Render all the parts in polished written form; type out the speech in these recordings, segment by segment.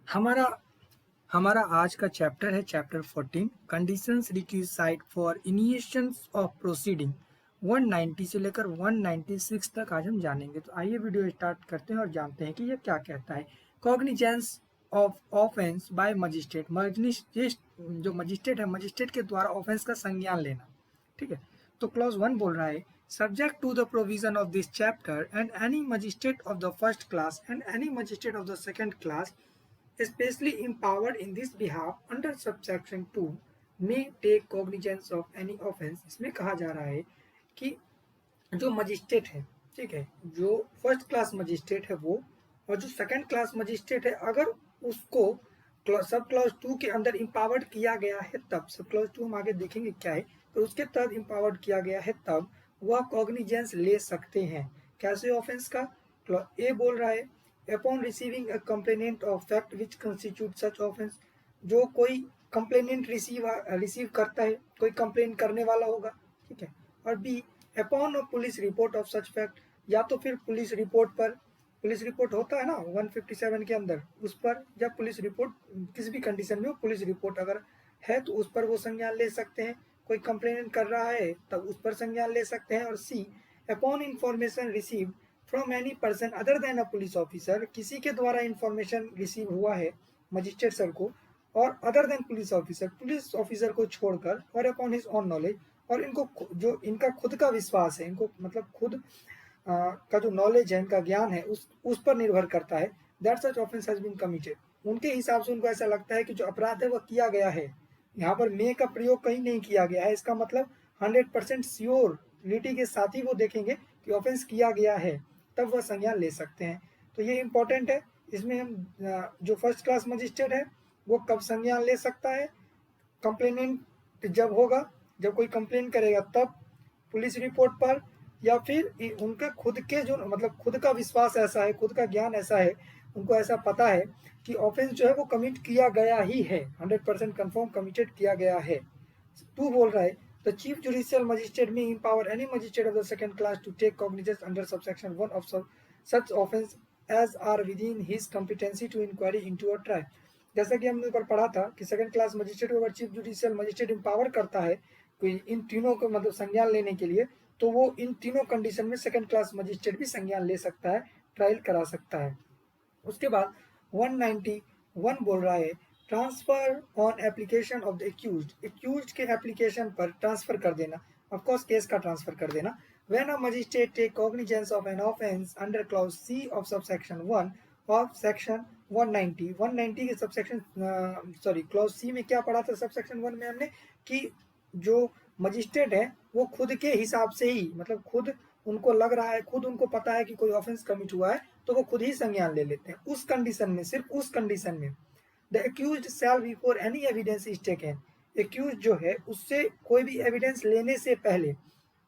हमारा हमारा आज का चैप्टर है chapter 14 conditions requisite for initiation of proceeding 190 से लेकर 196 तक आज हम जानेंगे। तो आइए वीडियो स्टार्ट करते हैं और जानते हैं कि ये क्या कहता है। Cognizance of offence by magistrate, magistrate जो मजिस्ट्रेट है, मजिस्ट्रेट के द्वारा ऑफेंस का संज्ञान लेना। ठीक है, तो क्लॉज 1 बोल रहा है subject to the provision of this chapter and any magistrate of the first class and any magistrate of the second class especially empowered in this behalf under subsection 2 may take cognizance of any offense। इसमें कहा जा रहा है कि जो magistrate है, ठीक है, जो फर्स्ट क्लास मजिस्ट्रेट है वो, और जो सेकंड क्लास मजिस्ट्रेट है, अगर उसको सब क्लॉज 2 के अंदर इम्पावर्ड किया गया है तब, सब क्लॉज 2 हम आगे देखेंगे क्या है, तो उसके तहत इम्पावर्ड किया गया है तब वह कॉग्निजेंस ले सकते हैं। कैसे ऑफेंस का? क्लॉज ए बोल रहा है upon receiving a complainant of fact which constitute such offence, जो कोई कंप्लेनेंट रिसीव करता है, कोई कंप्लेन करने वाला होगा, ठीक है। और B upon a police report of such fact, या तो फिर पुलिस रिपोर्ट पर, पुलिस रिपोर्ट होता है ना 157 के अंदर, उस पर, या पुलिस रिपोर्ट किसी भी कंडीशन में हो, पुलिस रिपोर्ट अगर है तो उस पर वो संज्ञान ले सकते हैं। कोई कंप्लेन कर रहा है तब उस पर संज्ञान ले सकते हैं। और C upon information receive from any person other than a police officer, किसी के द्वारा इंफॉर्मेशन रिसीव हुआ है मजिस्ट्रेट सर को और अदर देन पुलिस ऑफिसर को छोड़कर, और अपॉन हिज ऑन नॉलेज, और इनको जो इनका खुद का विश्वास है, इनको मतलब खुद का जो नॉलेज है, इनका ज्ञान है, उस पर निर्भर करता है। That such offence has been committed, उनके हिसाब से उनको ऐसा लगता है कि जो अपराध है वह किया गया है। यहाँ पर मे का प्रयोग कहीं नहीं किया गया है, इसका मतलब 100% श्योरिटी के साथ ही वो देखेंगे कि ऑफेंस किया गया है, तब वह संज्ञान ले सकते हैं। तो ये इंपॉर्टेंट है। इसमें हम जो फर्स्ट क्लास मजिस्ट्रेट है वो कब संज्ञान ले सकता है? कंप्लेनेंट जब होगा, जब कोई कंप्लेन करेगा तब, पुलिस रिपोर्ट पर, या फिर उनके खुद के जो मतलब खुद का विश्वास ऐसा है, खुद का ज्ञान ऐसा है, उनको ऐसा पता है कि ऑफेंस जो है वो कमिट किया गया ही है, 100% कंफर्म कमिटेड किया गया है। टू बोल रहा है द चीफ जुडिशियल मजिस्ट्रेट में empower any magistrate of the second class to take cognizance under subsection 1 of such offense as are within his competency to inquiry into a trial। जैसा कि हमने ऊपर पढ़ा था कि सेकंड क्लास मजिस्ट्रेट को अगर चीफ जुडिशियल मजिस्ट्रेट एम्पावर करता है कोई इन तीनों को मतलब संज्ञान लेने के लिए, तो वो इन तीनों कंडीशन में सेकंड क्लास मजिस्ट्रेट भी संज्ञान ले सकता है, ट्रायल करा सकता है। उसके बाद 191 बोल रहा है transfer on application of the accused के एप्लीकेशन पर ट्रांसफर कर देना, ऑफ कोर्स केस का ट्रांसफर कर देना। When a magistrate take cognizance of an offence under clause C of subsection 1 of section 190 के सबसेक्शन सॉरी क्लॉज सी में क्या पढ़ा था सबसेक्शन 1 में हमने कि जो मजिस्ट्रेट है वो खुद के हिसाब से ही, मतलब खुद उनको लग रहा है, खुद उनको पता है कि कोई ऑफेंस कमिट हुआ है, तो वो खुद ही संज्ञान ले लेते हैं। उस कंडीशन में, सिर्फ उस कंडीशन में, the accused shall before any evidence is taken, accused जो है उससे कोई भी एविडेंस लेने से पहले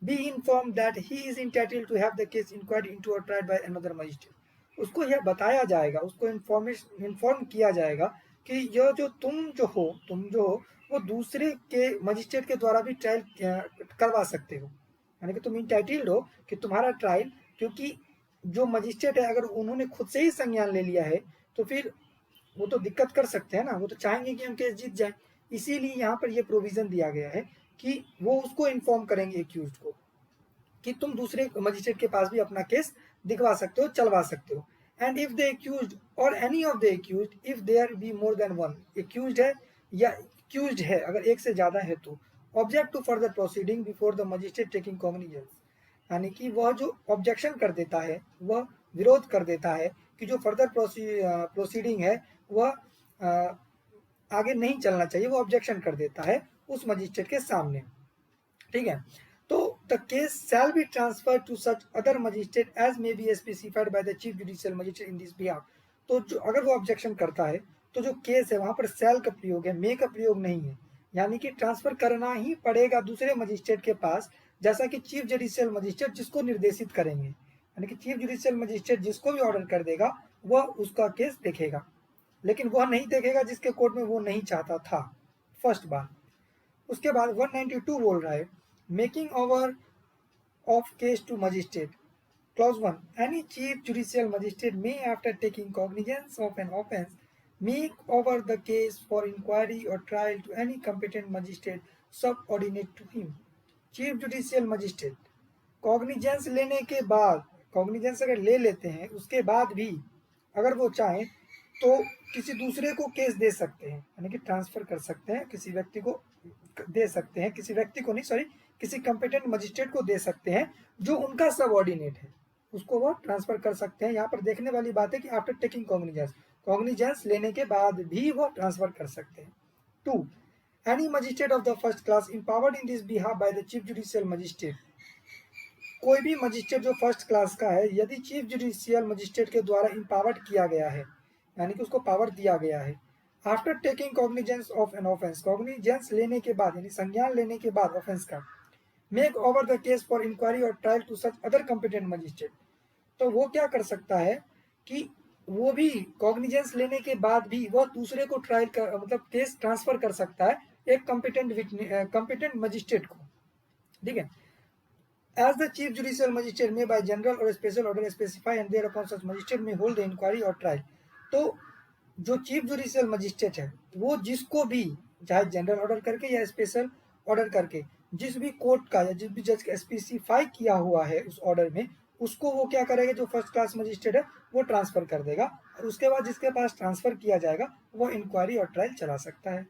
be inform that he is entitled to have the case inquired into और ट्राइड बाय अनदर मजिस्ट्रेट। उसको यह बताया जाएगा, उसको इन्फॉर्म किया जाएगा कि यह जो तुम जो हो वो दूसरे के मजिस्ट्रेट के द्वारा भी ट्रायल करवा सकते हो, यानी कि तुम इंटाइटल्ड हो कि तुम्हारा ट्रायल, क्योंकि जो मजिस्ट्रेट है अगर उन्होंने खुद से ही संज्ञान ले लिया है तो फिर वो तो दिक्कत कर सकते हैं ना, वो तो चाहेंगे कि हम केस जीत जाए। इसीलिए यहाँ पर ये प्रोविजन दिया गया है कि वो उसको इन्फॉर्म करेंगे एक्यूज को कि तुम दूसरे मजिस्ट्रेट के पास भी अपना केस दिखवा सकते हो, चलवा सकते हो। एंड इफ द एक्यूज और any of the accused if there be more than one, accused है या एक्यूज है अगर एक से ज्यादा है तो object to further proceeding before the magistrate taking cognizance, यानी कि वह जो ऑब्जेक्शन कर देता है, वह विरोध कर देता है कि जो फर्दर प्रोसीडिंग है वह आगे नहीं चलना चाहिए, वो ऑब्जेक्शन कर देता है उस मजिस्ट्रेट के सामने, ठीक है। तो the case shall be transfer to such other magistrate as may be specified by the chief judicial magistrate in this behalf. तो जो अगर वो ऑब्जेक्शन करता है तो जो केस है वहां पर शैल का प्रयोग है, मे का प्रयोग नहीं है, यानी कि ट्रांसफर करना ही पड़ेगा दूसरे मजिस्ट्रेट के पास, जैसा कि चीफ जुडिशियल मजिस्ट्रेट जिसको निर्देशित करेंगे, यानी कि चीफ जुडिशियल मजिस्ट्रेट जिसको भी ऑर्डर कर देगा वह उसका केस देखेगा, लेकिन वह नहीं देखेगा जिसके कोर्ट में वो नहीं चाहता था, फर्स्ट बात। उसके बाद 192 बोल रहा है making over of case to magistrate, clause 1 any chief judicial magistrate may after taking cognizance of an offence make over the case for inquiry और trial to any competent magistrate subordinate to him. Chief judicial magistrate cognizance लेने के बाद, cognizance अगर ले लेते हैं उसके बाद भी अगर वो चाहें तो किसी दूसरे को केस दे सकते हैं, यानी कि ट्रांसफर कर सकते हैं, किसी व्यक्ति को दे सकते हैं, किसी व्यक्ति को नहीं, सॉरी, किसी कंपिटेंट मजिस्ट्रेट को दे सकते हैं जो उनका सबऑर्डिनेट है, उसको वो ट्रांसफर कर सकते हैं। यहाँ पर देखने वाली बात है कि आफ्टर टेकिंग कॉग्निजेंस, कॉग्निजेंस लेने के बाद भी वो ट्रांसफर कर सकते हैं। 2. Any magistrate of the first class empowered in this behalf by the chief judicial magistrate, कोई भी मजिस्ट्रेट जो फर्स्ट क्लास का है यदि चीफ जुडिशियल मजिस्ट्रेट के द्वारा इम्पावर्ड किया गया है, यानी कि उसको पावर दिया गया है, after taking cognizance of an offence, cognizance लेने के बाद यानी संज्ञान लेने के बाद ऑफेंस का, make over the case for inquiry और trial to such other competent magistrate, तो वो क्या कर सकता है कि वो भी कॉग्निजेंस लेने के बाद भी वह दूसरे को ट्रायल कर, मतलब केस ट्रांसफर कर सकता है एक कॉम्पिटेंट मजिस्ट्रेट को, ठीक है। As the chief judicial magistrate may by general or special order specify and thereupon such magistrate may hold the inquiry or trial, तो जो चीफ जुडिशियल मजिस्ट्रेट है वो जिसको भी चाहे जनरल ऑर्डर करके या स्पेशल ऑर्डर करके जिस भी कोर्ट का या जिस भी जज का स्पेसिफाई किया हुआ है उस ऑर्डर में, उसको वो क्या करेगा, जो फर्स्ट क्लास मजिस्ट्रेट है वो ट्रांसफर कर देगा और उसके बाद जिसके पास ट्रांसफर किया जाएगा वो इंक्वायरी और ट्रायल चला सकता है।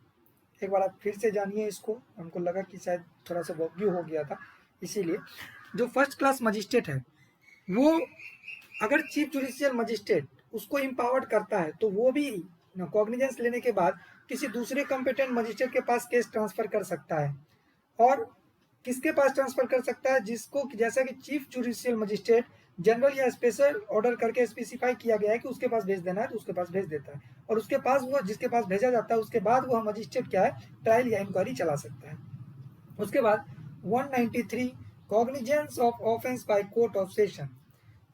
एक बार आप फिर से जानिए इसको, हमको लगा कि शायद थोड़ा सा वॉग्यू हो गया था, इसीलिए जो फर्स्ट क्लास मजिस्ट्रेट है वो अगर चीफ जुडिशियल मजिस्ट्रेट उसको इम्पावर्ड करता है तो वो भी कॉग्निजेंस लेने के बाद किसी दूसरे कॉम्पिटेंट मजिस्ट्रेट के पास केस ट्रांसफर कर सकता है। और किसके पास ट्रांसफर कर सकता है, जिसको जैसा कि चीफ जुडिशियल मजिस्ट्रेट जनरल या स्पेशल ऑर्डर करके स्पेसिफाई किया गया है कि उसके पास भेज देना है तो उसके पास भेज देता है, और उसके पास वो जिसके पास भेजा जाता है उसके बाद वह मजिस्ट्रेट क्या है, ट्रायल या इंक्वायरी चला सकता है। उसके बाद 193 cognizance of offence by court of session,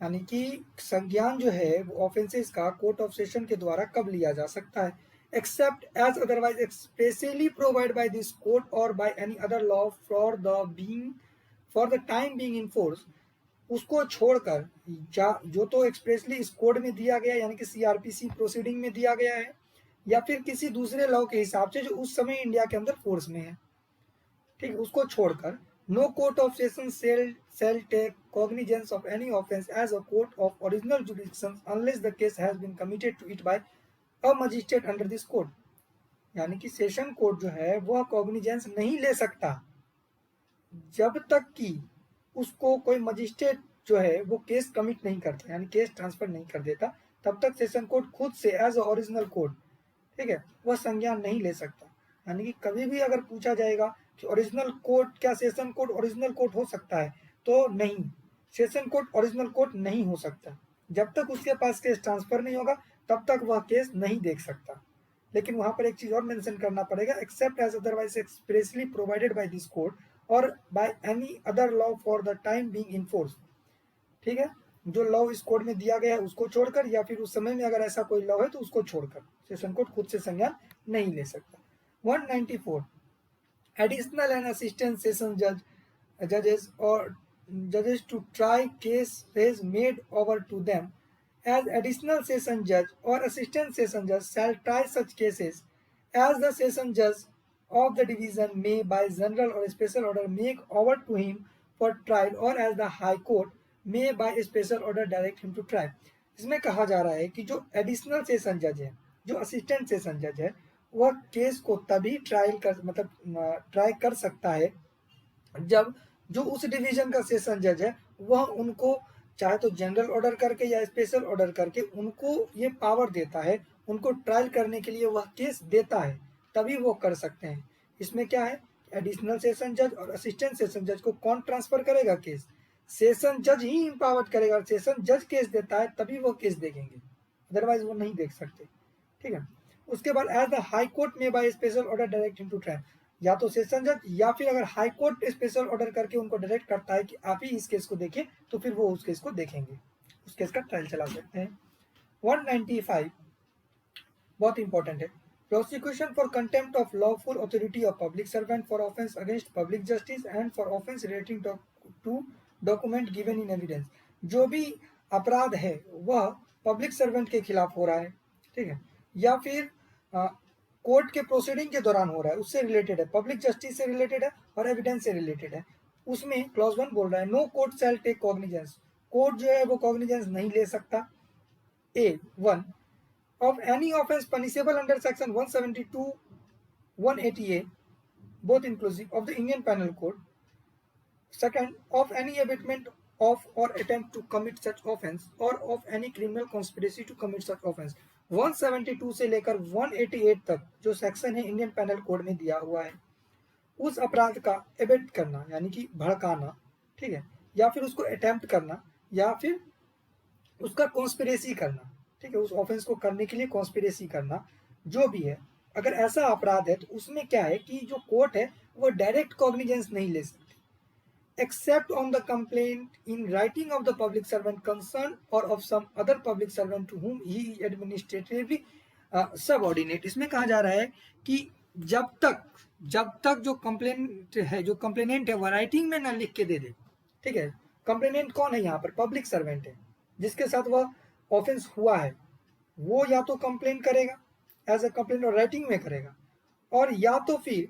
यानी कि संज्ञान जो है वो ऑफेंसेस का कोर्ट ऑफ सेशन के द्वारा कब लिया जा सकता है, except as otherwise expressly provide by this court और by any other law for the time being in force, उसको छोड़कर जो तो एक्सप्रेसली इस कोड में दिया गया यानी कि सीआरपीसी प्रोसीडिंग में दिया गया है या फिर किसी दूसरे लॉ के हिसाब से जो उस समय इंडिया के अंदर फोर्स में है, ठीक है, उसको छोड़कर no court of session shall take cognizance of any offense as a court of original jurisdiction unless the case has been committed to it by a magistrate under this code, यानी कि session court जो है वह cognizance नहीं ले सकता जब तक कि उसको कोई मजिस्ट्रेट जो है वो केस कमिट नहीं करता, यानी केस ट्रांसफर नहीं कर देता, तब तक सेशन कोर्ट खुद से एज अ ओरिजिनल कोर्ट, ठीक है, वह संज्ञान नहीं ले सकता। यानी कि कभी भी अगर पूछा जाएगा कि ओरिजिनल कोर्ट, क्या सेशन कोर्ट ओरिजिनल कोर्ट हो सकता है, तो नहीं, सेशन कोर्ट ओरिजिनल कोर्ट नहीं हो सकता, जब तक उसके पास केस ट्रांसफर नहीं होगा तब तक वह केस नहीं देख सकता। लेकिन वहां पर एक चीज और मेंशन करना पड़ेगा, except as otherwise expressly provided by this court और by any other law for the time being in force, ठीक है, जो लॉ इस कोड में दिया गया है उसको छोड़कर या फिर उस समय में अगर ऐसा कोई लॉ है तो उसको छोड़कर सेशन कोर्ट खुद से संज्ञान नहीं ले सकता। 194 additional and assistant session judges or judges to try cases made over to them as additional session judge or assistant session judge shall try such cases as the session judge of the division may by general or special order make over to him for trial or as the high court may by special order direct him to trial। इसमें कहा जा रहा है कि जो additional session जज है, जो असिस्टेंट सेशन जज है, वह केस को तभी ट्राई कर सकता है जब जो उस डिवीजन का सेशन जज है वह उनको चाहे तो जनरल ऑर्डर करके या स्पेशल ऑर्डर करके उनको ये पावर देता है, उनको ट्रायल करने के लिए वह केस देता है, तभी वो कर सकते हैं। इसमें क्या है, एडिशनल सेशन जज और असिस्टेंट सेशन जज को कौन ट्रांसफर करेगा केस, सेशन जज ही इम्पावर्ड करेगा, सेशन जज केस देता है तभी वो केस देखेंगे, अदरवाइज वो नहीं देख सकते, ठीक है। उसके बाद एज द हाई कोर्ट में by special order direct him to trial, या तो सेशन जज या फिर अगर हाई कोर्ट स्पेशल ऑर्डर करके उनको डायरेक्ट करता है कि आप ही इस केस को देखिए तो फिर वो उस केस को देखेंगे, उस केस का ट्रायल चला सकते हैं। 195 बहुत इंपॉर्टेंट है, prosecution for contempt of lawful authority of public servant for offence against public justice and for offence relating to document given in evidence, जो भी अपराध है वह पब्लिक सर्वेंट के खिलाफ हो रहा है, ठीक है, या फिर कोर्ट के प्रोसीडिंग के दौरान हो रहा है, उससे रिलेटेड है, पब्लिक जस्टिस से रिलेटेड है और एविडेंस से रिलेटेड है, उसमें क्लॉज 1 बोल रहा है no court shall take cognizance, court जो है वो कॉग्निजेंस नहीं ले सकता। A1 of any offense punishable under section 172 180A both inclusive of the Indian Penal Code. Second, of any abatement of or attempt to commit such offense or of any criminal conspiracy to commit such offense. 172 से लेकर 188 तक जो section है Indian penal code में दिया हुआ है, उस अपराध का एबेट करना यानी कि भड़काना, ठीक है, या फिर उसको अटेम्प्ट करना या फिर उसका कॉन्स्पिरेसी करना, ठीक है, उस ऑफेंस को करने के लिए कॉन्स्पिरेसी करना, जो भी है, अगर ऐसा अपराध है तो उसमें क्या है कि जो कोर्ट है वो डायरेक्ट कॉग्निजेंस नहीं ले सकती except on the complaint in writing of the public servant concerned or of some other public servant to whom he is administratively subordinate। इसमें कहा जा रहा है कि जब तक जो कंप्लेंट है, जो कंप्लेनेंट है वो राइटिंग में ना लिख के दे दे, ठीक है, कंप्लेनेंट कौन है यहाँ पर, पब्लिक सर्वेंट है जिसके साथ वह ऑफेंस हुआ है, वो या तो कंप्लेन करेगा एज ए कंप्लेंट और राइटिंग में करेगा, और या तो फिर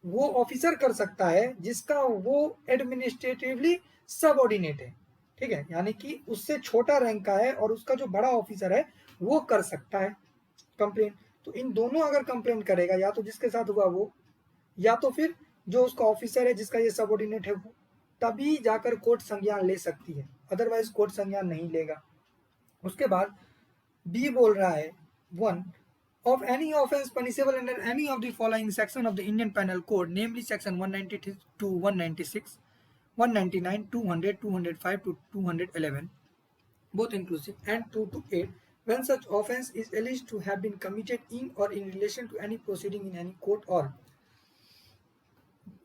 वो ऑफिसर कर सकता है जिसका वो एडमिनिस्ट्रेटिवली सबऑर्डिनेट है, ठीक है, यानी कि उससे छोटा रैंक का है और उसका जो बड़ा ऑफिसर है वो कर सकता है कंप्लेन। तो इन दोनों अगर कंप्लेन करेगा, या तो जिसके साथ हुआ वो, या तो फिर जो उसका ऑफिसर है जिसका ये सबऑर्डिनेट है वो, तभी जाकर कोर्ट संज्ञान ले सकती है, अदरवाइज कोर्ट संज्ञान नहीं लेगा। उसके बाद बी बोल रहा है 1 of any offence punishable under any of the following section of the Indian Penal Code, namely section 192 to 196, 199, 200, 205 to 211, both inclusive, and 2 to 8, when such offence is alleged to have been committed in or in relation to any proceeding in any court or।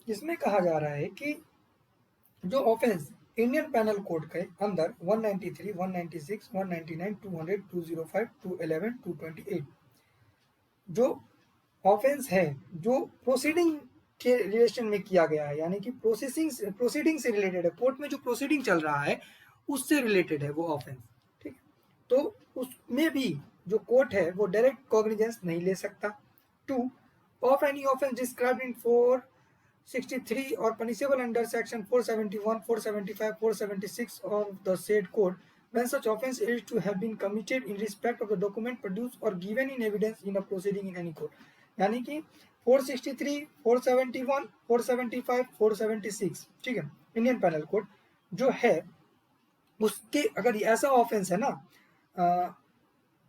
इसमें कहा जा रहा है कि जो offence Indian penal code के अंदर 193, 196, 199, 200, 205, 211, 228 जो ऑफेंस है जो प्रोसीडिंग के रिलेशन में किया गया है, यानी कि प्रोसीडिंग से रिलेटेड है, कोर्ट में जो प्रोसीडिंग चल रहा है उससे रिलेटेड है वो ऑफेंस, ठीक है, तो उसमें भी जो कोर्ट है वो डायरेक्ट कॉग्निजेंस नहीं ले सकता। 2 of any offence described in 463 और punishable under section 471, 475, 476 of the said code when such offence is to have been committed in respect of the document produced or given in evidence in a proceeding in any court। यानी कि 463, 471, 475, 476, ठीक है, Indian penal code जो है उसके अगर ऐसा offence है ना,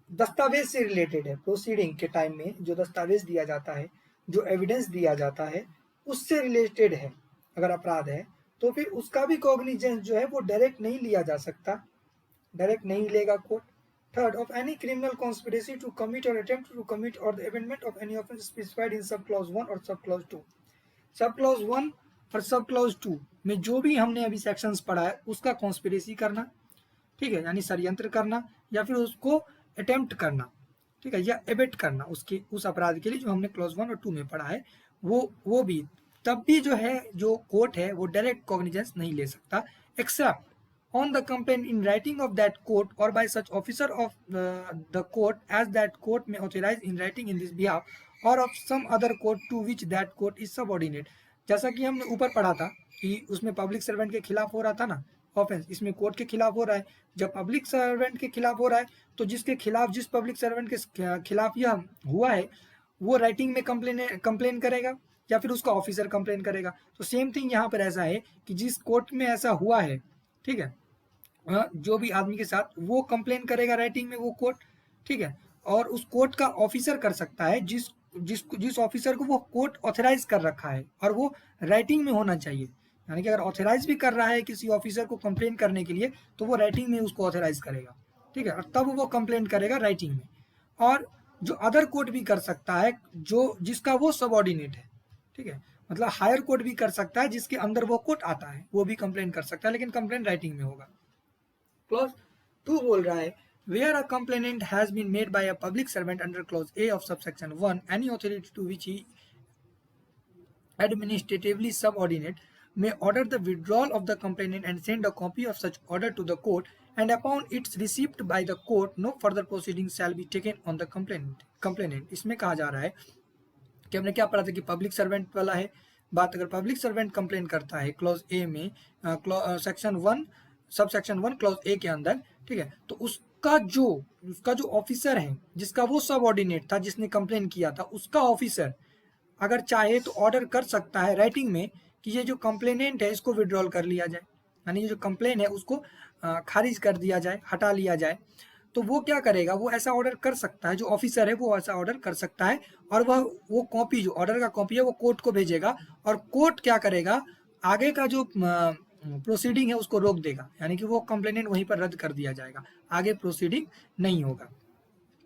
दस्तावेज से रिलेटेड है, प्रोसीडिंग के टाइम में जो दस्तावेज दिया जाता है, जो एविडेंस दिया जाता है, उससे रिलेटेड है अगर अपराध है, तो फिर उसका भी कॉग्निजेंस जो है वो डायरेक्ट नहीं लिया जा सकता, डायरेक्ट नहीं लेगा court. Third, of any criminal conspiracy to commit or attempt to commit or the amendment of any offence specified in sub clause 1 और सब क्लॉज 2। सब क्लॉज 1 और सब क्लॉज 2 में जो भी हमने अभी सेक्शंस पढ़ा है उसका कॉन्स्पिरेसी करना, ठीक है, यानी षड्यंत्र करना या फिर उसको अटेम्प्ट करना, ठीक है, या एबेट करना उसके उस अपराध के लिए जो हमने क्लॉज 1 और 2 में पढ़ा है, वो भी तब भी जो है जो कोर्ट है वो डायरेक्ट कॉग्निजेंस नहीं ले सकता, accept on the complaint in writing of that court or by such officer of the court as that court may authorize in writing in this behalf or of some other court to which that court is subordinate। जैसा कि हमने ऊपर पढ़ा था कि उसमें public servant के खिलाफ हो रहा था ना ऑफेंस, इसमें कोर्ट के खिलाफ हो रहा है। जब पब्लिक सर्वेंट के खिलाफ हो रहा है तो जिसके खिलाफ, जिस पब्लिक सर्वेंट के खिलाफ यह हुआ है वो राइटिंग में कंप्लेन करेगा या फिर उसका ऑफिसर कंप्लेन करेगा। तो सेम थिंग यहाँ पर ऐसा है कि जिस कोर्ट में ऐसा हुआ है, ठीक है, जो भी आदमी के साथ वो कंप्लेन करेगा राइटिंग में वो कोर्ट, ठीक है, और उस कोर्ट का ऑफिसर कर सकता है जिस ऑफिसर को वो कोर्ट ऑथराइज कर रखा है, और वो राइटिंग में होना चाहिए, यानी कि अगर ऑथराइज भी कर रहा है किसी ऑफिसर को कंप्लेन करने के लिए तो वो राइटिंग में उसको ऑथराइज करेगा, ठीक है, और तब वो कंप्लेन करेगा राइटिंग में। और जो अदर कोर्ट भी कर सकता है जो जिसका वो सबऑर्डिनेट है, ठीक है, मतलब हायर कोर्ट भी कर सकता है जिसके अंदर वो कोर्ट आता है, वो भी कंप्लेन कर सकता है, लेकिन कंप्लेन राइटिंग में होगा। क्लॉज 2 बोल रहा है where a complainant has been made by a public servant under clause A of subsection 1, any authority to which he administratively subordinate may order the withdrawal of the complainant and send a copy of such order to the court, and upon its receipt by the court no further proceedings shall be taken on the complainant। Complainant, इसमें कहा जा रहा है कि हमने क्या पढ़ा था कि पब्लिक सर्वेंट वाला है बात। अगर पब्लिक सर्वेंट कंप्लेन करता है क्लॉज ए में, section 1 sub section 1 clause A के अंदर, ठीक है, तो उसका जो ऑफिसर है, जिसका वो सब ऑर्डिनेट था जिसने कंप्लेन किया था, उसका ऑफिसर अगर चाहे तो ऑर्डर कर सकता है राइटिंग में कि ये जो कंप्लेनेंट है इसको विड्रॉल कर लिया जाए, यानी ये जो कंप्लेन है उसको खारिज कर दिया जाए, हटा लिया जाए। तो वो क्या करेगा, वो ऐसा ऑर्डर कर सकता है, जो ऑफिसर है वो ऐसा ऑर्डर कर सकता है, और वो कॉपी, जो ऑर्डर का कॉपी है वो कोर्ट को भेजेगा, और कोर्ट क्या करेगा, आगे का जो प्रोसीडिंग है उसको रोक देगा, यानी कि वो कंप्लेनेंट वहीं पर रद्द कर दिया जाएगा, आगे प्रोसीडिंग नहीं होगा।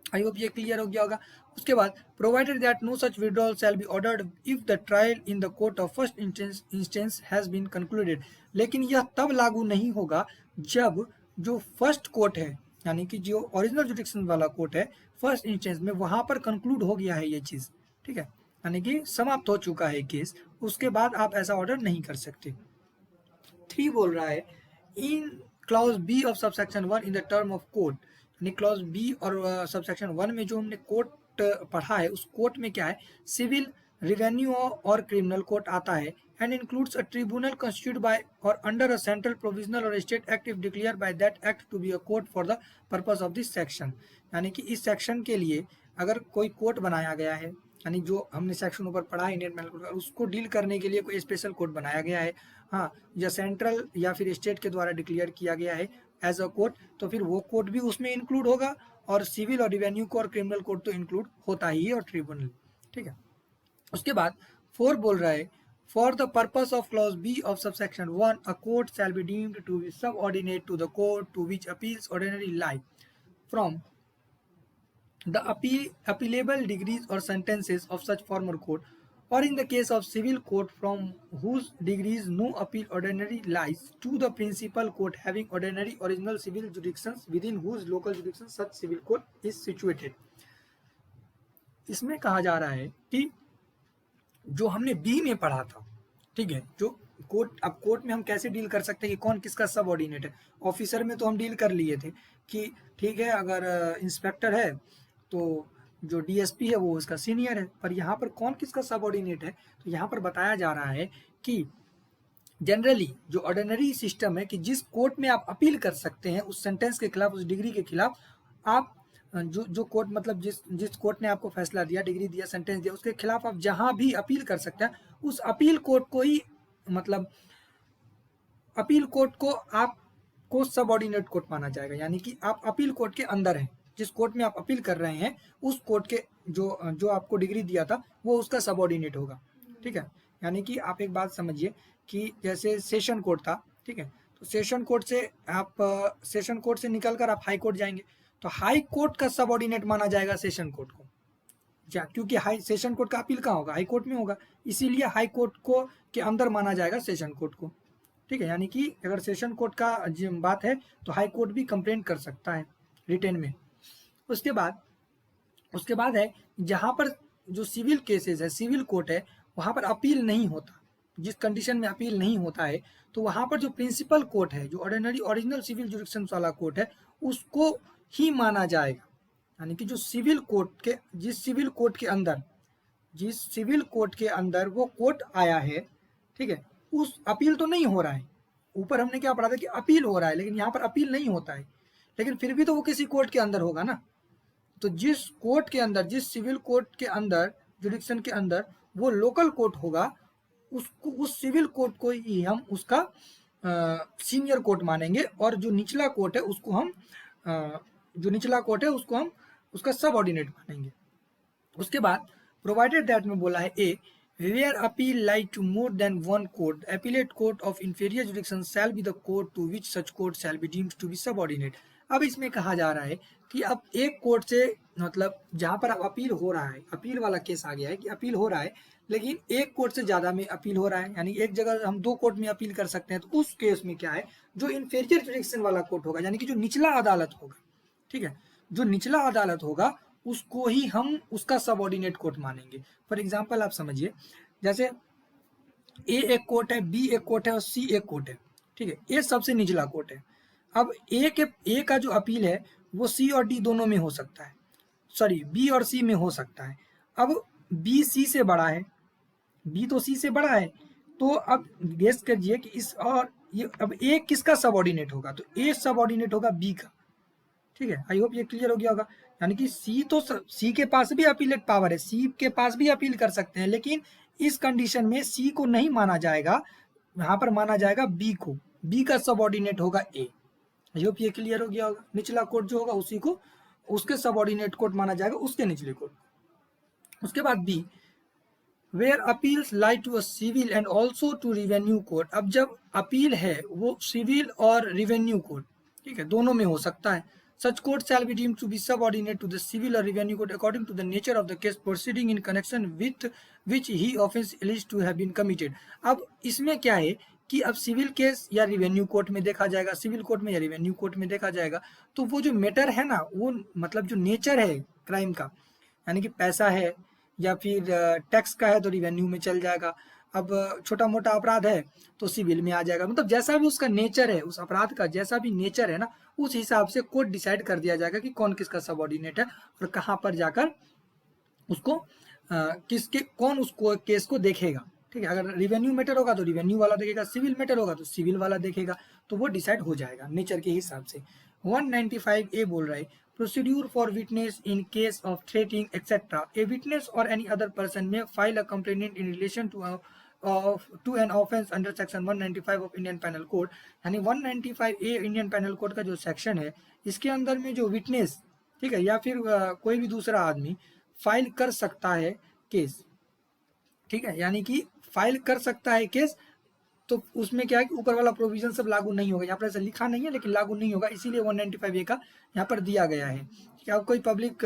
आई होप ये क्लियर हो गया होगा। उसके बाद provided that no such withdrawal shall be ordered if the trial in the court of first instance has been concluded, लेकिन यह तब लागू नहीं होगा जब जो फर्स्ट कोर्ट है, यानी कि जो ओरिजिनल जुडिक्शन वाला कोर्ट है फर्स्ट इंस्टेंस में, वहां पर कंक्लूड हो गया है ये चीज, ठीक है, यानी कि समाप्त हो चुका है केस, उसके बाद आप ऐसा ऑर्डर नहीं कर सकते। 3 बोल रहा है in clause B of subsection 1 in the term of court, यानी क्लॉज बी और सबसेक्शन 1 में जो हमने कोर्ट पढ़ा है, उस कोर्ट में क्या है, सिविल, रेवेन्यू और क्रिमिनल कोर्ट आता है, and includes a tribunal constituted by or under a central provisional or state act if declared by that act to be a court for the purpose of this section। यानी कि इस section के लिए अगर कोई court बनाया गया है, यानी जो हमने सेक्शन ऊपर पढ़ा है इंडियन पेनल कोड, उसको डील करने के लिए कोई स्पेशल कोर्ट बनाया गया है, हाँ, या सेंट्रल या फिर स्टेट के द्वारा डिक्लेयर किया गया है एज अ कोर्ट, तो फिर वो कोर्ट भी उसमें इंक्लूड होगा, और सिविल और रिवेन्यू को और क्रिमिनल कोर्ट तो इंक्लूड होता ही है, और ट्रिब्यूनल, ठीक है। उसके बाद 4 बोल रहा है for the purpose of clause B of subsection 1 a court shall be deemed to be subordinate to the court to which appeals ordinarily lie from the appealable degrees or sentences of such former court, or in the case of civil court from whose degrees no appeal ordinarily lies, to the principal court having ordinary original civil jurisdictions within whose local jurisdiction such civil court is situated। इसमें कहा जा रहा है कि जो हमने B में पढ़ा था, ठीक है, जो कोर्ट, अब कोर्ट में हम कैसे डील कर सकते हैं कि कौन किसका सब ऑर्डिनेट है। ऑफिसर में तो हम डील कर लिए थे कि ठीक है, अगर इंस्पेक्टर है तो जो डीएसपी है वो उसका सीनियर है, पर यहाँ पर कौन किसका सब ऑर्डिनेट है, तो यहाँ पर बताया जा रहा है कि जनरली जो ऑर्डिनरी सिस्टम है कि जिस कोर्ट में आप अपील कर सकते हैं उस सेंटेंस के खिलाफ, उस डिग्री के खिलाफ, आप जो कोर्ट, मतलब जिस कोर्ट ने आपको फैसला दिया, डिग्री दिया, सेंटेंस दिया, उसके खिलाफ आप जहां भी अपील कर सकते हैं, उस अपील कोर्ट को ही, मतलब अपील कोर्ट को आपको सबऑर्डिनेट कोर्ट माना जाएगा, यानी कि आप अपील कोर्ट के अंदर हैं, जिस कोर्ट में आप अपील कर रहे हैं उस कोर्ट के जो आपको डिग्री दिया था वो उसका सबऑर्डिनेट होगा, ठीक है। यानी कि आप एक बात समझिए कि जैसे सेशन कोर्ट था, ठीक है, तो सेशन कोर्ट से निकलकर आप हाई कोर्ट जाएंगे, तो हाई कोर्ट का सबऑर्डिनेट माना जाएगा सेशन कोर्ट को, क्योंकि हाई सेशन कोर्ट का अपील कहाँ होगा, हाई कोर्ट में होगा, इसीलिए हाई कोर्ट को के अंदर माना जाएगा सेशन कोर्ट को, ठीक है। यानी कि अगर सेशन कोर्ट का बात है तो हाई कोर्ट भी कंप्लेन कर सकता है रिटेन में। उसके बाद है जहां पर जो सिविल केसेस है, सिविल कोर्ट है, वहां पर अपील नहीं होता, जिस कंडीशन में अपील नहीं होता है, तो वहां पर जो प्रिंसिपल कोर्ट है, जो ऑर्डिनरी ओरिजिनल सिविल जुरिडिक्शन वाला कोर्ट है, उसको ही माना जाएगा। यानी कि जो सिविल कोर्ट के, जिस सिविल कोर्ट के अंदर वो कोर्ट आया है, ठीक है, उस अपील तो नहीं हो रहा है, ऊपर हमने क्या पढ़ा था कि अपील हो रहा है, लेकिन यहाँ पर अपील नहीं होता है, लेकिन फिर भी तो वो किसी कोर्ट के अंदर होगा ना, तो जिस कोर्ट के अंदर, जिस सिविल कोर्ट के अंदर, जुडिक्शन के अंदर वो लोकल कोर्ट होगा, उसको, उस सिविल कोर्ट को ही हम उसका सीनियर कोर्ट मानेंगे, और जो निचला कोर्ट है उसको हम उसका सब ऑर्डिनेट मानेंगे। उसके बाद प्रोवाइडेड दैट में बोला है A where appeal like to more than one court appellate court of inferior jurisdiction shall be the court to which such court shall be deemed to be subordinate. अब इसमें कहा जा रहा है कि अब एक कोर्ट से, मतलब जहां पर अब अपील हो रहा है, अपील वाला केस आ गया है कि अपील हो रहा है, लेकिन एक कोर्ट से ज्यादा में अपील हो रहा है, यानी एक जगह हम 2 कोर्ट में अपील कर सकते हैं, तो उस केस में क्या है, जो इंफीरियर जुडिक्शन वाला कोर्ट होगा, यानी कि जो निचला अदालत होगा, ठीक है, जो निचला अदालत होगा उसको ही हम उसका सबऑर्डिनेट कोर्ट मानेंगे। फॉर एग्जांपल आप समझिए, जैसे ए एक कोर्ट है, बी एक कोर्ट है और सी एक कोर्ट है, ठीक है, ए सबसे निचला कोर्ट है। अब ए का जो अपील है वो सी और डी दोनों में हो सकता है, सॉरी बी और सी में हो सकता है। अब बी सी से बड़ा है, बी तो सी से बड़ा है, तो अब गेस करिए कि इस और ये अब ए किसका सबऑर्डिनेट होगा, तो ए सबऑर्डिनेट होगा बी का। ठीक है, आई होप ये क्लियर हो गया होगा। यानी कि सी तो सी के पास भी अपीलेट पावर है, सी के पास भी अपील कर सकते हैं, लेकिन इस कंडीशन में सी को नहीं माना जाएगा, यहाँ पर माना जाएगा बी को, बी का सबऑर्डिनेट होगा ए। आई होप ये क्लियर हो गया होगा। निचला कोर्ट जो होगा उसी को उसके सबऑर्डिनेट कोर्ट माना जाएगा, उसके निचले कोर्ट। उसके बाद B where appeals lie to a civil and also to revenue court. अब जब अपील है वो सिविल और रिवेन्यू कोर्ट, ठीक है, दोनों में हो सकता है। Such court shall be deemed to be subordinate to the civil or revenue court according to the nature of the case proceeding in connection with which he offense alleged to have been committed। अब इसमें क्या है कि अब civil case या revenue court में देखा जाएगा, सिविल कोर्ट में या रिवेन्यू कोर्ट में देखा जाएगा, तो वो जो मैटर है ना, वो मतलब जो नेचर है क्राइम का, यानी कि पैसा है या फिर टैक्स का है तो रिवेन्यू में चल जाएगा। अब छोटा मोटा अपराध है तो सिविल में आ जाएगा। मतलब जैसा भी उसका नेचर है, उस अपराध का जैसा भी नेचर है ना, उस हिसाब से कोर्ट डिसाइड कर दिया जाएगा कि कौन किसका सबऑर्डिनेट है और कहाँ पर जाकर उसको किसके कौन उसको केस को देखेगा। ठीक है, अगर रिवेन्यू मैटर होगा तो रिवेन्यू वाला देखेगा, सिविल मैटर होगा तो सिविल वाला देखेगा, तो वो डिसाइड हो जाएगा नेचर के हिसाब से। 195A बोल रहा है procedure for witness in case of threatening etcetera. A witness or any other person may file a complaint in relation to an offence under section 195 of Indian penal code. यानी 195A Indian penal code का जो section है, इसके अंदर में जो witness, ठीक है, या फिर कोई भी दूसरा आदमी फाइल कर सकता है केस। ठीक है, यानी कि फाइल कर सकता है केस, तो उसमें क्या है कि ऊपर वाला प्रोविजन सब लागू नहीं होगा। यहाँ पर ऐसा लिखा नहीं है लेकिन लागू नहीं होगा, इसीलिए 195A का यहाँ पर दिया गया है कि अब कोई पब्लिक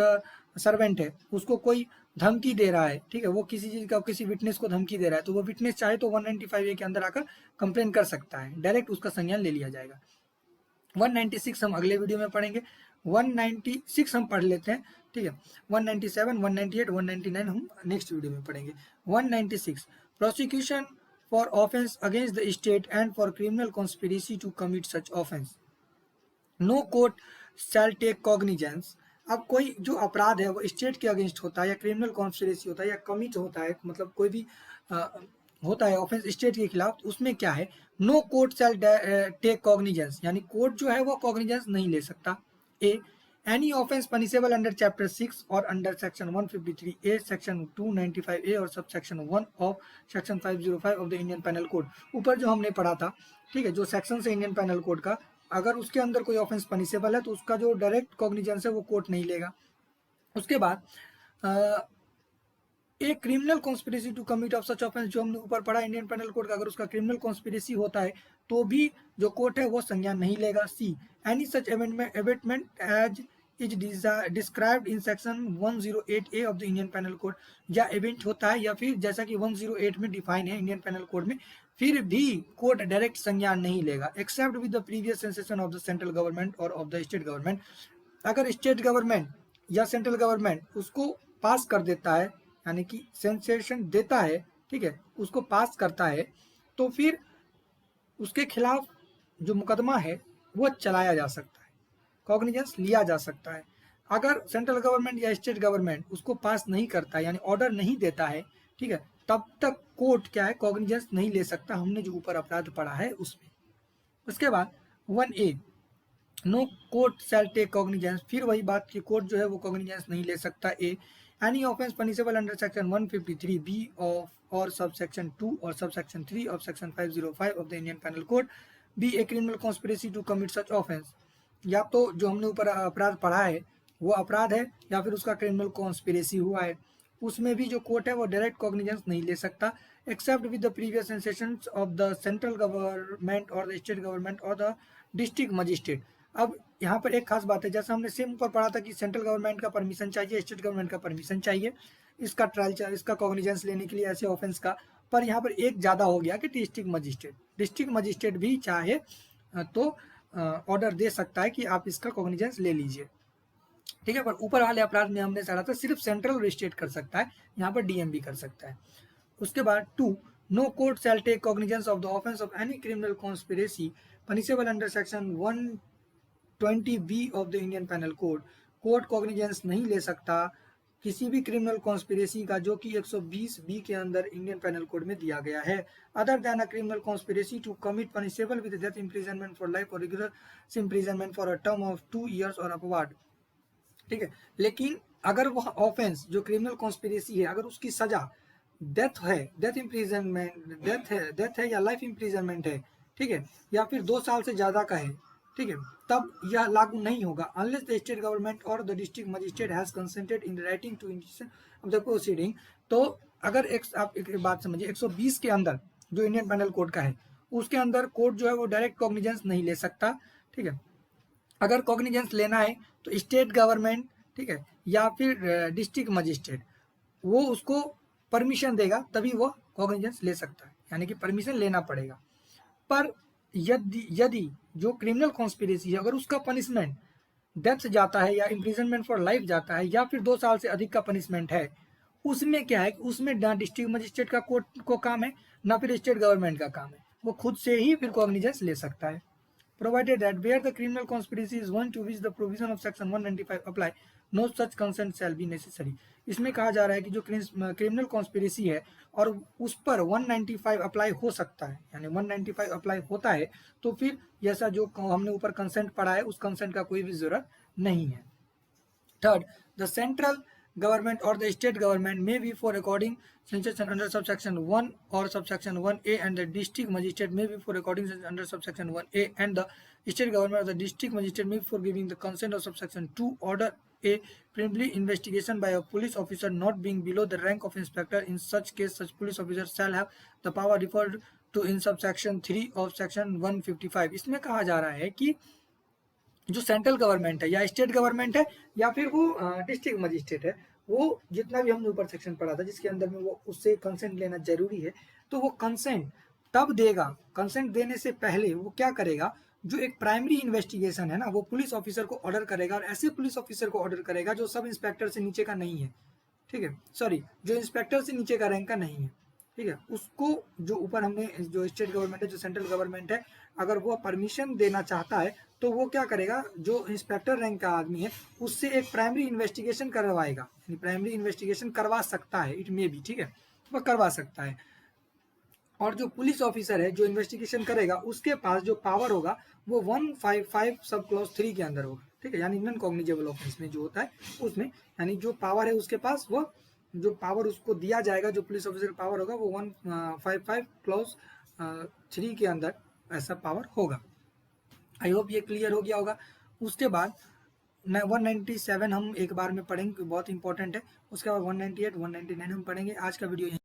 सर्वेंट है, उसको कोई धमकी दे रहा है, ठीक है, वो किसी चीज का किसी विटनेस को धमकी दे रहा है, तो वो विटनेस चाहे तो 195A के अंदर आकर कंप्लेन कर सकता है, डायरेक्ट उसका संज्ञान ले लिया जाएगा। 196 हम अगले वीडियो में पढ़ेंगे, 196 हम पढ़ लेते हैं। ठीक है, 197, 198, 199 हम नेक्स्ट वीडियो में पढ़ेंगे। 196 prosecution for offence against the state and for criminal conspiracy to commit such offence. No court shall take cognizance. अब कोई जो अपराध है वो स्टेट के अगेंस्ट होता है या क्रिमिनल कॉन्स्पिरेसी होता है या कमिट होता है, मतलब कोई भी होता है ऑफेंस स्टेट के खिलाफ, तो उसमें क्या है, no court shall take cognizance, यानी कोर्ट जो है वो कॉग्निजेंस नहीं ले सकता। A any offence punishable under chapter 6 और under section 153A, section 295A और subsection 1 of section 505 of the Indian penal code. ऊपर जो हमने पढ़ा था, ठीक है, जो सेक्शन से इंडियन पैनल कोड का, अगर उसके अंदर कोई ऑफेंस पनिशेबल है तो उसका जो डायरेक्ट कॉग्निजेंस है वो कोर्ट नहीं लेगा। उसके बाद a criminal conspiracy to commit of such offence, जो हमने ऊपर पढ़ा इंडियन पैनल कोड का, अगर उसका क्रिमिनल कॉन्स्पिरेसी होता है तो भी जो कोर्ट है वो संज्ञान नहीं लेगा। C any such abetment as is described in section 108A of the Indian penal code, या इवेंट होता है या फिर जैसा कि 108 में डिफाइन है इंडियन पैनल कोड में, फिर भी कोर्ट डायरेक्ट संज्ञान नहीं लेगा except with the previous sensation of the central government or of the state government. अगर स्टेट गवर्नमेंट या सेंट्रल गवर्नमेंट उसको पास कर देता है, यानी कि सेंसेशन देता है, ठीक है, उसको पास करता है, तो फिर उसके खिलाफ जो मुकदमा है वो चलाया जा सकता है, कॉग्निजेंस लिया जा सकता है। अगर सेंट्रल गवर्नमेंट या स्टेट गवर्नमेंट उसको पास नहीं करता है, यानी ऑर्डर नहीं देता है, ठीक है, तब तक कोर्ट क्या है, कॉग्निजेंस नहीं ले सकता, हमने जो ऊपर अपराध पढ़ा है उसमें। उसके बाद 1A no court shall take cognizance, फिर वही बात कि कोर्ट जो है वो कॉग्निजेंस नहीं ले सकता। A any offence punishable under section 153B of और सब सेक्शन 2 और subsection 3 of section 505 of the Indian penal code. B a criminal conspiracy to commit such offence, या तो जो हमने ऊपर अपराध पढ़ा है वो अपराध है या फिर उसका क्रिमिनल कॉन्स्पिरेसी हुआ है, उसमें भी जो कोर्ट है वो डायरेक्ट कॉग्निजेंस नहीं ले सकता except with the previous sensations of the central government or the state government or the district magistrate. अब यहाँ पर एक खास बात है, जैसा हमने सेम ऊपर पढ़ा था कि सेंट्रल गवर्नमेंट का परमिशन चाहिए, स्टेट गवर्नमेंट का परमिशन चाहिए इसका ट्रायल, इसका कॉग्निजेंस लेने के लिए ऐसे ऑफेंस का, पर यहाँ पर एक ज़्यादा हो गया कि डिस्ट्रिक्ट मजिस्ट्रेट भी चाहे तो ऑर्डर दे सकता है कि आप इसका कॉग्निजेंस ले लीजिए। ठीक है, पर ऊपर वाले अपराध में हमने चढ़ा था सिर्फ सेंट्रल और स्टेट कर सकता है, यहाँ पर डीएम भी कर सकता है। उसके बाद 2 no court shall take cognizance of the offence of any criminal conspiracy punishable under section 120B of the Indian Penal Code court cognizance नहीं ले सकता किसी भी क्रिमिनल कॉन्स्पिरेसी का जो कि 120 बी के अंदर इंडियन पेनल कोड में दिया गया है, other than a criminal conspiracy to commit punishable with death imprisonment for life और regular imprisonment for a term of 2 years और अपवार्ड। ठीक है, लेकिन अगर वह ऑफेंस जो क्रिमिनल कॉन्स्पिरेसी है अगर उसकी सजा डेथ है, डेथ इम्प्रिजनमेंट डेथ है या लाइफ इम्प्रिजनमेंट है, ठीक है, या फिर 2 साल से ज्यादा का है, ठीक है, तब यह लागू नहीं होगा unless the state government or the district magistrate has consented in writing to initiation of the proceeding. तो अगर आप एक बात समझिए, 120 के अंदर जो इंडियन पेनल कोड का है उसके अंदर कोर्ट जो है वो डायरेक्ट कॉग्निजेंस नहीं ले सकता। ठीक है, अगर कॉग्निजेंस लेना है तो स्टेट गवर्नमेंट, ठीक है, या फिर डिस्ट्रिक्ट मजिस्ट्रेट वो उसको परमिशन देगा तभी वो कॉग्निजेंस ले सकता है, यानी कि परमिशन लेना पड़ेगा। पर यदि जो क्रिमिनल कॉन्स्पिरेसी है अगर उसका पनिशमेंट डेथ जाता है या इम्प्रिजनमेंट फॉर लाइफ जाता है या फिर 2 साल से अधिक का पनिशमेंट है, उसमें क्या है, उसमें ना डिस्ट्रिक्ट मजिस्ट्रेट का कोर्ट को काम है ना फिर स्टेट गवर्नमेंट का काम है, वो खुद से ही फिर कॉग्निजेंस ले सकता है। Provided that where the criminal conspiracy is one to which the provision of section 195 apply, no such consent shall be necessary। इसमें कहा जा रहा है कि जो क्रिमिनल कॉन्स्पिरेसी है और उस पर 195 अप्लाई हो सकता है, यानी 195 अप्लाई होता है तो फिर जैसा जो हमने ऊपर कंसेंट पढ़ा है उस कंसेंट का कोई भी जरूरत नहीं है। Third, the central government or the state government may be for recording sensation under subsection 1 or subsection 1A and the district magistrate may be for recording under subsection 1A and the state government or the district magistrate may be for giving the consent of subsection 2 order a preliminary investigation by a police officer not being below the rank of inspector। In such case such police officer shall have the power referred to in subsection 3 of section 155। इसमें कहा जा रहा है कि जो central government है या state government है या फिर वो डिस्ट्रिक्ट मजिस्ट्रेट है, वो जितना भी हमने ऊपर सेक्शन पढ़ा था जिसके अंदर में वो उससे कंसेंट लेना जरूरी है, तो वो कंसेंट तब देगा। कंसेंट देने से पहले वो क्या करेगा, जो एक प्राइमरी इन्वेस्टिगेशन है ना वो पुलिस ऑफिसर को ऑर्डर करेगा और ऐसे पुलिस ऑफिसर को ऑर्डर करेगा जो सब इंस्पेक्टर से नीचे का नहीं है। ठीक है, सॉरी, जो इंस्पेक्टर से नीचे का रैंक का नहीं है। ठीक है, उसको जो ऊपर हमने जो स्टेट गवर्नमेंट है जो सेंट्रल गवर्नमेंट है अगर वो परमिशन देना चाहता है तो वो क्या करेगा, जो इंस्पेक्टर रैंक का आदमी है उससे एक प्राइमरी इन्वेस्टिगेशन करवाएगा, यानी प्राइमरी इन्वेस्टिगेशन करवा सकता है, इट मे बी, ठीक है, वो करवा सकता है। और जो पुलिस ऑफिसर है जो इन्वेस्टिगेशन करेगा उसके पास जो पावर होगा वो 155 सब क्लॉज 3 के अंदर होगा। ठीक है, यानी नॉन कॉग्निजेबल ऑफेंस में जो होता है उसमें, यानी जो पावर है उसके पास, वो जो पावर उसको दिया जाएगा जो पुलिस ऑफिसर पावर होगा वो 155 क्लॉज 3 के अंदर ऐसा पावर होगा। आई होप ये क्लियर हो गया होगा। उसके बाद 197 हम एक बार में पढ़ेंगे, बहुत इंपॉर्टेंट है। उसके बाद 198 199 हम पढ़ेंगे। आज का वीडियो